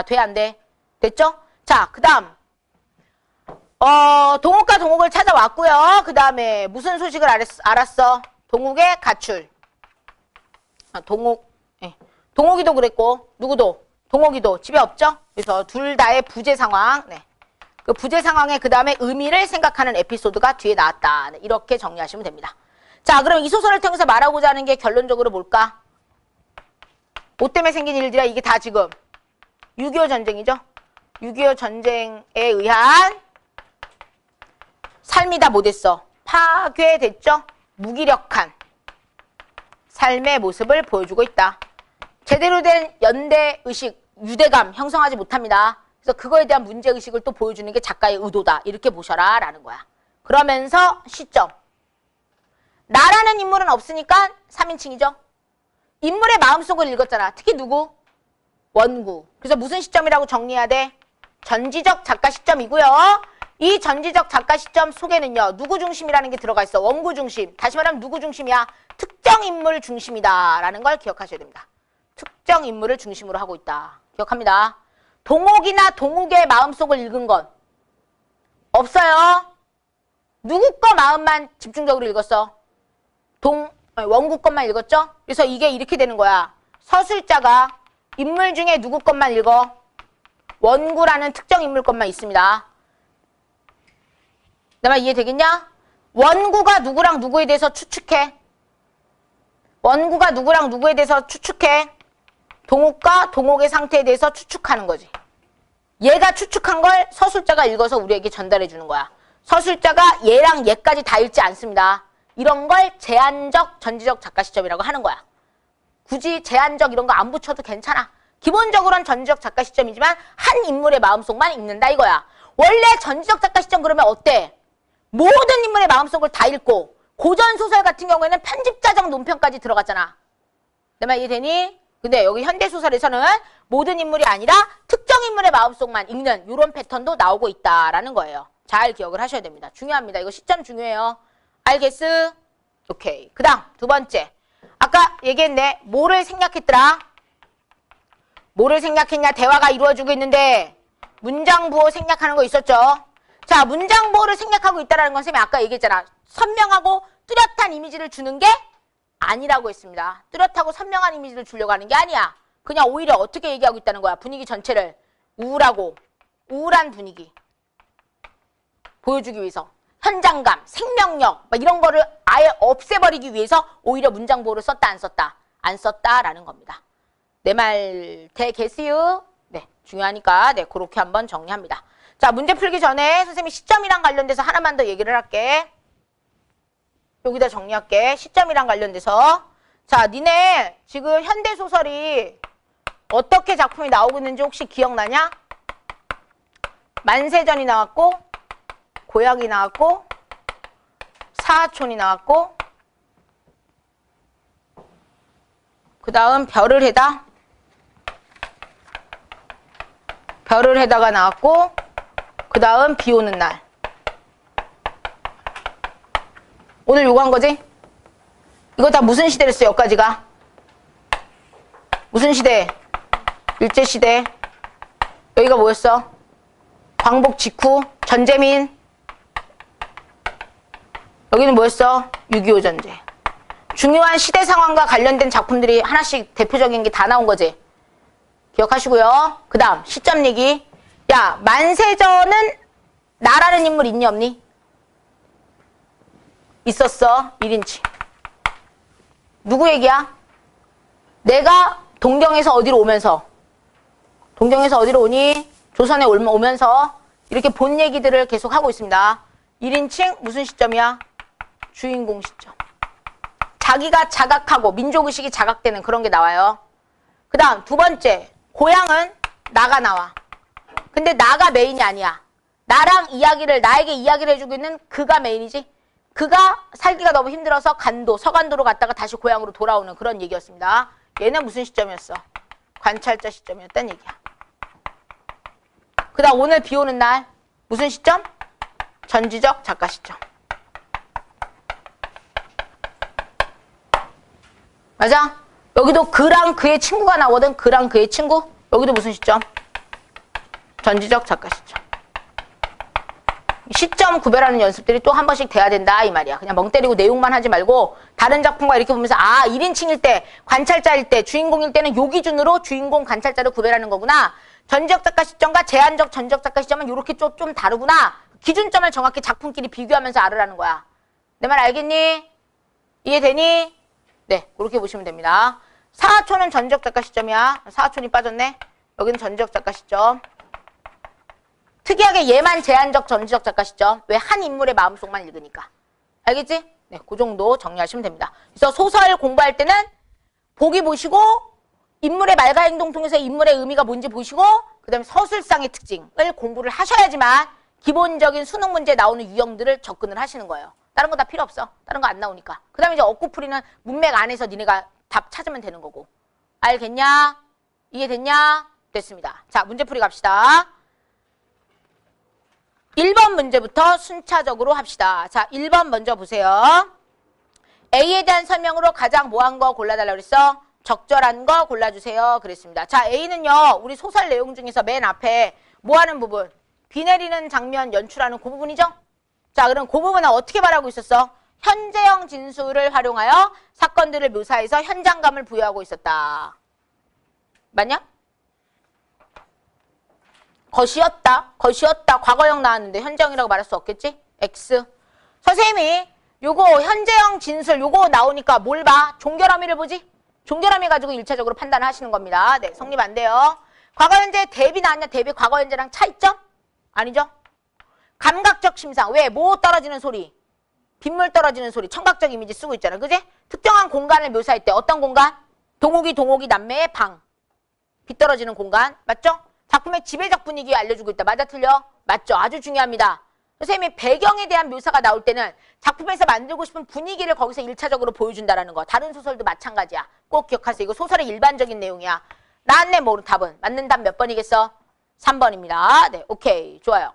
돼? 안 돼? 됐죠? 자, 그 다음 동욱과 동욱을 찾아왔고요. 그 다음에 무슨 소식을 알았어? 동욱의 가출. 동욱이도 그랬고 누구도? 동욱이도 집에 없죠? 그래서 둘 다의 부재 상황. 네. 그 부재 상황의 그 다음에 의미를 생각하는 에피소드가 뒤에 나왔다. 네, 이렇게 정리하시면 됩니다. 자, 그럼 이 소설을 통해서 말하고자 하는 게 결론적으로 뭘까? 뭐 때문에 생긴 일들이야? 이게 다 지금 6.25 전쟁이죠? 6.25 전쟁에 의한 삶이 다 못했어. 파괴됐죠? 무기력한 삶의 모습을 보여주고 있다. 제대로 된 연대의식, 유대감 형성하지 못합니다. 그래서 그거에 대한 문제의식을 또 보여주는 게 작가의 의도다. 이렇게 보셔라 라는 거야. 그러면서 시점. 나라는 인물은 없으니까 3인칭이죠. 인물의 마음속을 읽었잖아. 특히 누구? 원구. 그래서 무슨 시점이라고 정리해야 돼? 전지적 작가 시점이고요. 이 전지적 작가 시점 속에는요. 누구 중심이라는 게 들어가 있어. 원구 중심. 다시 말하면 누구 중심이야? 특정 인물 중심이다 라는 걸 기억하셔야 됩니다. 특정 인물을 중심으로 하고 있다. 기억합니다. 동욱이나 동욱의 마음속을 읽은 건 없어요. 누구 거 마음만 집중적으로 읽었어? 원구 것만 읽었죠? 그래서 이게 이렇게 되는 거야. 서술자가 인물 중에 누구 것만 읽어? 원구라는 특정 인물 것만 있습니다. 내 말 이해되겠냐? 원구가 누구랑 누구에 대해서 추측해. 원구가 누구랑 누구에 대해서 추측해. 동욱과 동욱의 상태에 대해서 추측하는 거지. 얘가 추측한 걸 서술자가 읽어서 우리에게 전달해 주는 거야. 서술자가 얘랑 얘까지 다 읽지 않습니다. 이런 걸 제한적 전지적 작가 시점이라고 하는 거야. 굳이 제한적 이런 거 안 붙여도 괜찮아. 기본적으로는 전지적 작가 시점이지만 한 인물의 마음속만 읽는다 이거야. 원래 전지적 작가 시점 그러면 어때? 모든 인물의 마음속을 다 읽고 고전소설 같은 경우에는 편집자적 논평까지 들어갔잖아. 내 말 이해되니? 근데 여기 현대소설에서는 모든 인물이 아니라 특정 인물의 마음속만 읽는 이런 패턴도 나오고 있다라는 거예요. 잘 기억을 하셔야 됩니다. 중요합니다. 이거 시점 중요해요. 알겠어? 오케이. 그 다음 두 번째. 아까 얘기했네. 뭐를 생략했더라? 뭐를 생략했냐? 대화가 이루어지고 있는데 문장 부호 생략하는 거 있었죠? 자, 문장 부호를 생략하고 있다는 건 쌤이 아까 얘기했잖아. 선명하고 뚜렷한 이미지를 주는 게 아니라고 했습니다. 뚜렷하고 선명한 이미지를 주려고 하는 게 아니야. 그냥 오히려 어떻게 얘기하고 있다는 거야. 분위기 전체를 우울하고 우울한 분위기 보여주기 위해서 현장감, 생명력 막 이런 거를 아예 없애버리기 위해서 오히려 문장 보호를 썼다 안 썼다? 안 썼다라는 겁니다. 내 말 대개시유? 네, 중요하니까 네 그렇게 한번 정리합니다. 자, 문제 풀기 전에 선생님이 시점이랑 관련돼서 하나만 더 얘기를 할게. 여기다 정리할게. 시점이랑 관련돼서. 자, 니네 지금 현대소설이 어떻게 작품이 나오고 있는지 혹시 기억나냐? 만세전이 나왔고 고약이 나왔고 사하촌이 나왔고 그 다음 별을 해다가 나왔고 그 다음 비 오는 날. 오늘 요구한 거지? 이거 다 무슨 시대랬어, 여기까지가? 무슨 시대? 일제시대. 여기가 뭐였어? 광복 직후, 전제민. 여기는 뭐였어? 6.25 전쟁. 중요한 시대 상황과 관련된 작품들이 하나씩 대표적인 게 다 나온 거지. 기억하시고요. 그 다음 시점 얘기. 야, 만세전은 나라는 인물 있니 없니? 있었어. 1인칭. 누구 얘기야? 내가 동경에서 어디로 오면서 오니? 조선에 오면서 이렇게 본 얘기들을 계속 하고 있습니다. 1인칭 무슨 시점이야? 주인공 시점. 자기가 자각하고 민족의식이 자각되는 그런 게 나와요. 그 다음 두 번째. 고향은 나가 나와. 근데 나가 메인이 아니야. 나에게 이야기를 해주고 있는 그가 메인이지. 그가 살기가 너무 힘들어서 서간도로 갔다가 다시 고향으로 돌아오는 그런 얘기였습니다. 얘는 무슨 시점이었어? 관찰자 시점이었단 얘기야. 그 다음 오늘 비 오는 날 무슨 시점? 전지적 작가 시점. 맞아? 여기도 그랑 그의 친구가 나오거든. 그랑 그의 친구. 여기도 무슨 시점? 전지적 작가 시점. 시점 구별하는 연습들이 또 한 번씩 돼야 된다 이 말이야. 그냥 멍 때리고 내용만 하지 말고 다른 작품과 이렇게 보면서 1인칭일 때, 관찰자일 때, 주인공일 때는 요 기준으로 주인공, 관찰자를 구별하는 거구나. 전지적 작가 시점과 제한적 전지적 작가 시점은 이렇게 좀 다르구나. 기준점을 정확히 작품끼리 비교하면서 알으라는 거야. 내 말 알겠니? 이해되니? 네, 그렇게 보시면 됩니다. 사하촌은 전지적 작가 시점이야. 사하촌이 빠졌네. 여기는 전지적 작가 시점. 특이하게 얘만 제한적 전지적 작가 시점. 왜? 한 인물의 마음속만 읽으니까. 알겠지? 네, 그 정도 정리하시면 됩니다. 그래서 소설 공부할 때는 보기 보시고 인물의 말과 행동 통해서 인물의 의미가 뭔지 보시고 그 다음에 서술상의 특징을 공부를 하셔야지만 기본적인 수능 문제에 나오는 유형들을 접근을 하시는 거예요. 다른 거 다 필요 없어. 다른 거 안 나오니까. 그 다음에 이제 얻고풀이는 문맥 안에서 니네가 답 찾으면 되는 거고. 알겠냐? 이해됐냐? 됐습니다. 자, 문제풀이 갑시다. 1번 문제부터 순차적으로 합시다. 자, 1번 먼저 보세요. A에 대한 설명으로 가장 뭐한 거 골라달라고 그랬어? 적절한 거 골라주세요. 그랬습니다. 자, A는요. 우리 소설 내용 중에서 맨 앞에 뭐하는 부분? 비 내리는 장면 연출하는 그 부분이죠? 자, 그럼 그 부분은 어떻게 말하고 있었어? 현재형 진술을 활용하여 사건들을 묘사해서 현장감을 부여하고 있었다. 맞냐? 것이었다. 과거형 나왔는데 현재형이라고 말할 수 없겠지? X. 선생님이 요거 현재형 진술 요거 나오니까 뭘 봐? 종결함의를 보지? 종결함의 가지고 1차적으로 판단을 하시는 겁니다. 네, 성립 안 돼요. 과거 현재 대비 나왔냐? 대비 과거 현재랑 차 있죠? 아니죠? 감각적 심상. 왜? 뭐 떨어지는 소리? 빗물 떨어지는 소리. 청각적 이미지 쓰고 있잖아. 그지? 특정한 공간을 묘사할 때 어떤 공간? 동욱이 남매의 방. 빗 떨어지는 공간. 맞죠? 작품의 지배적 분위기 알려주고 있다. 맞아 틀려? 맞죠? 아주 중요합니다. 선생님이 배경에 대한 묘사가 나올 때는 작품에서 만들고 싶은 분위기를 거기서 1차적으로 보여준다라는 거. 다른 소설도 마찬가지야. 꼭 기억하세요. 이거 소설의 일반적인 내용이야. 나왔네, 뭐 답은. 맞는 답 몇 번이겠어? 3번입니다. 네, 오케이. 좋아요.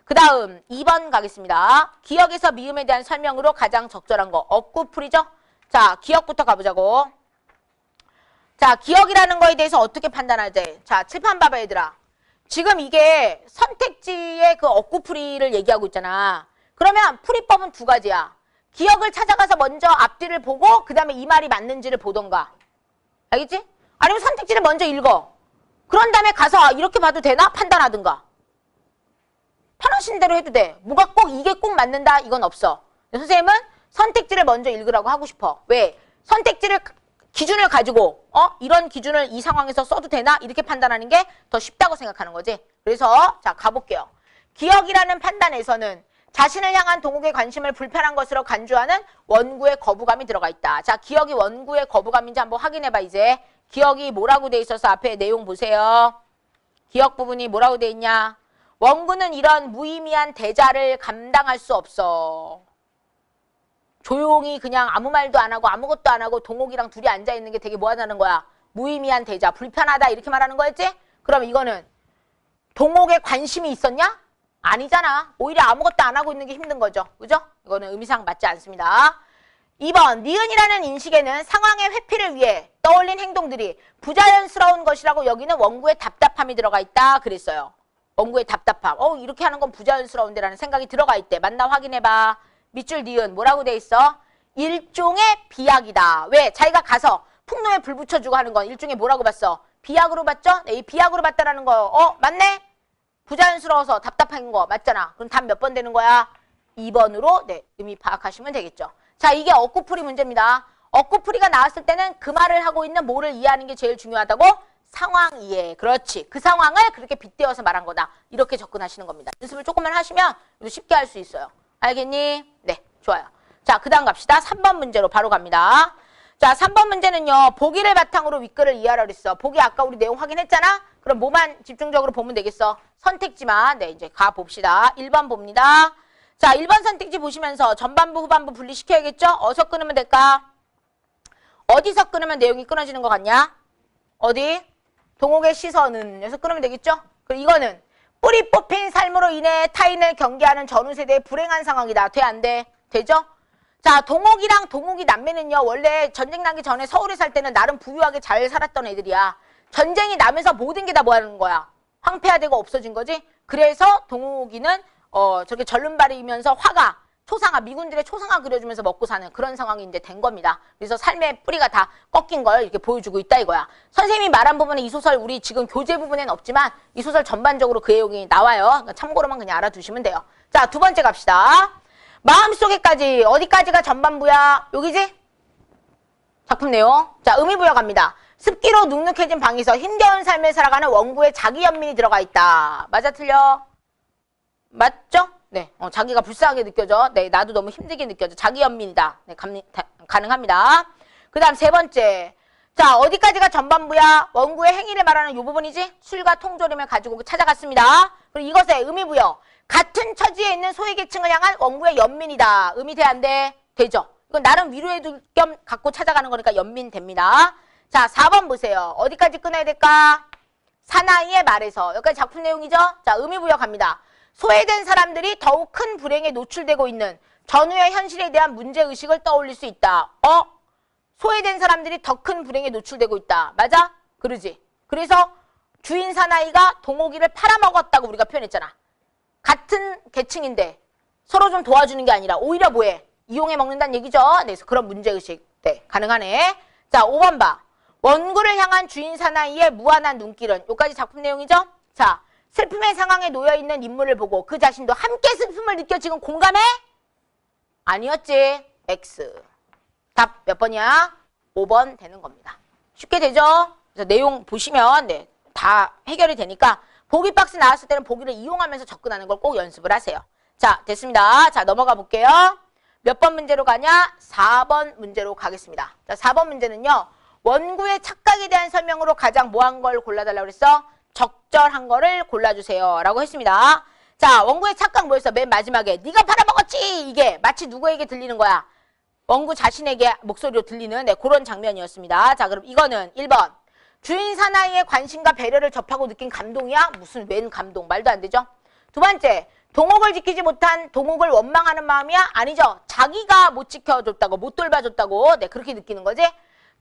그 다음 2번 가겠습니다. 기억에서 미음에 대한 설명으로 가장 적절한 거. 억구풀이죠? 자, 기억부터 가보자고. 자, 기억이라는 거에 대해서 어떻게 판단하지? 자, 칠판 봐봐, 얘들아. 지금 이게 선택지의 그 억구풀이를 얘기하고 있잖아. 그러면 풀이법은 두 가지야. 기억을 찾아가서 먼저 앞뒤를 보고 그 다음에 이 말이 맞는지를 보던가. 알겠지? 아니면 선택지를 먼저 읽어. 그런 다음에 가서 이렇게 봐도 되나? 판단하든가. 편하신 대로 해도 돼. 뭐가 꼭 이게 꼭 맞는다 이건 없어. 선생님은 선택지를 먼저 읽으라고 하고 싶어. 왜? 선택지를 기준을 가지고 이런 기준을 이 상황에서 써도 되나? 이렇게 판단하는 게 더 쉽다고 생각하는 거지. 그래서 자 가볼게요. 기억이라는 판단에서는 자신을 향한 동욱의 관심을 불편한 것으로 간주하는 원구의 거부감이 들어가 있다. 자, 기억이 원구의 거부감인지 한번 확인해봐 이제. 기억이 뭐라고 돼 있어서 앞에 내용 보세요. 기억 부분이 뭐라고 돼 있냐. 원구는 이런 무의미한 대자를 감당할 수 없어. 조용히 그냥 아무 말도 안 하고 아무것도 안 하고 동욱이랑 둘이 앉아있는 게 되게 뭐 하자는 거야. 무의미한 대자, 불편하다 이렇게 말하는 거였지? 그럼 이거는 동욱에 관심이 있었냐? 아니잖아. 오히려 아무것도 안 하고 있는 게 힘든 거죠. 그죠? 이거는 의미상 맞지 않습니다. 2번, 니은이라는 인식에는 상황의 회피를 위해 떠올린 행동들이 부자연스러운 것이라고 여기는 원구의 답답함이 들어가 있다 그랬어요. 원구의 답답함. 이렇게 하는 건 부자연스러운데 라는 생각이 들어가 있대. 맞나 확인해봐. 밑줄 니은 뭐라고 돼 있어? 일종의 비약이다. 왜? 자기가 가서 풍로에 불 붙여주고 하는 건 일종의 뭐라고 봤어? 비약으로 봤죠? 네, 이 비약으로 봤다라는 거. 맞네? 부자연스러워서 답답한 거 맞잖아. 그럼 답 몇 번 되는 거야? 2번으로 네, 의미 파악하시면 되겠죠. 자, 이게 억구풀이 문제입니다. 억구풀이가 나왔을 때는 그 말을 하고 있는 뭐를 이해하는 게 제일 중요하다고? 상황 이해. 그렇지. 그 상황을 그렇게 빗대어서 말한 거다. 이렇게 접근하시는 겁니다. 연습을 조금만 하시면 쉽게 할 수 있어요. 알겠니? 네, 좋아요. 자, 그 다음 갑시다. 3번 문제로 바로 갑니다. 자, 3번 문제는요. 보기를 바탕으로 윗글을 이해하라 그랬어. 보기 아까 우리 내용 확인했잖아? 그럼 뭐만 집중적으로 보면 되겠어? 선택지만. 네, 이제 가봅시다. 1번 봅니다. 자, 1번 선택지 보시면서 전반부, 후반부 분리시켜야겠죠? 어디서 끊으면 될까? 어디서 끊으면 내용이 끊어지는 것 같냐? 어디? 동욱의 시선은 여기서 끊으면 되겠죠? 그리고 이거는 뿌리 뽑힌 삶으로 인해 타인을 경계하는 전후 세대의 불행한 상황이다. 돼, 안 돼? 되죠? 자, 동욱이랑 동욱이 남매는요. 원래 전쟁 나기 전에 서울에 살 때는 나름 부유하게 잘 살았던 애들이야. 전쟁이 나면서 모든 게 다 뭐 하는 거야? 황폐화되고 없어진 거지? 그래서 동욱이는 저렇게 절름발이면서 화가 초상화, 미군들의 초상화 그려주면서 먹고 사는 그런 상황이 이제 된 겁니다. 그래서 삶의 뿌리가 다 꺾인 걸 이렇게 보여주고 있다 이거야. 선생님이 말한 부분은 이 소설 우리 지금 교재 부분에는 없지만 이 소설 전반적으로 그 내용이 나와요. 그러니까 참고로만 그냥 알아두시면 돼요. 자, 두 번째 갑시다. 마음속에까지 어디까지가 전반부야? 여기지? 작품 내용. 자, 의미부여 갑니다. 습기로 눅눅해진 방에서 힘겨운 삶을 살아가는 원구의 자기 연민이 들어가 있다. 맞아 틀려? 맞죠? 네, 자기가 불쌍하게 느껴져. 네, 나도 너무 힘들게 느껴져. 자기 연민이다. 네, 가능합니다. 그 다음 세 번째. 자, 어디까지가 전반부야? 원구의 행위를 말하는 이 부분이지? 술과 통조림을 가지고 찾아갔습니다. 그리고 이것의 의미부여. 같은 처지에 있는 소외계층을 향한 원구의 연민이다. 의미 돼, 안 돼? 되죠? 이건 나름 위로해둘 겸 갖고 찾아가는 거니까 연민 됩니다. 자, 4번 보세요. 어디까지 끊어야 될까? 사나이의 말에서. 여기까지 작품 내용이죠? 자, 의미부여 갑니다. 소외된 사람들이 더욱 큰 불행에 노출되고 있는 전후의 현실에 대한 문제의식을 떠올릴 수 있다. 소외된 사람들이 더 큰 불행에 노출되고 있다. 맞아? 그러지. 그래서 주인 사나이가 동욱이를 팔아먹었다고 우리가 표현했잖아. 같은 계층인데 서로 좀 도와주는 게 아니라 오히려 뭐해? 이용해 먹는다는 얘기죠. 네, 그래서 그런 문제의식. 네, 가능하네. 자, 5번 봐. 원구를 향한 주인 사나이의 무한한 눈길은 여기까지 작품 내용이죠. 자, 슬픔의 상황에 놓여있는 인물을 보고 그 자신도 함께 슬픔을 느껴 지금 공감해? 아니었지. X. 답 몇 번이야? 5번 되는 겁니다. 쉽게 되죠? 그래서 내용 보시면 네, 다 해결이 되니까 보기 박스 나왔을 때는 보기를 이용하면서 접근하는 걸 꼭 연습을 하세요. 자, 됐습니다. 자, 넘어가 볼게요. 몇 번 문제로 가냐? 4번 문제로 가겠습니다. 자, 4번 문제는요. 원구의 착각에 대한 설명으로 가장 뭐한 걸 골라달라고 그랬어? 적절한 거를 골라주세요. 라고 했습니다. 자, 원구의 착각 뭐였어? 맨 마지막에 네가 팔아먹었지! 이게 마치 누구에게 들리는 거야? 원구 자신에게 목소리로 들리는 그런 장면이었습니다. 자, 그럼 이거는 1번. 주인 사나이의 관심과 배려를 접하고 느낀 감동이야? 무슨 웬 감동? 말도 안 되죠? 두 번째. 동옥을 지키지 못한 동옥을 원망하는 마음이야? 아니죠. 자기가 못 지켜줬다고, 못 돌봐줬다고 그렇게 느끼는 거지.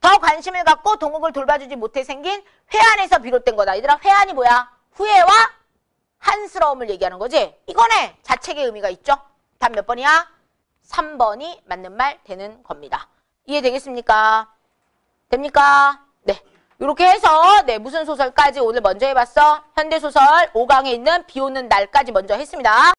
더 관심을 갖고 동옥을 돌봐주지 못해 생긴 회한에서 비롯된 거다. 얘들아, 회한이 뭐야? 후회와 한스러움을 얘기하는 거지. 이거네. 자책의 의미가 있죠. 답 몇 번이야? 3번이 맞는 말 되는 겁니다. 이해되겠습니까? 됩니까? 네. 이렇게 해서 무슨 소설까지 오늘 먼저 해봤어? 현대소설 5강에 있는 비 오는 날까지 먼저 했습니다.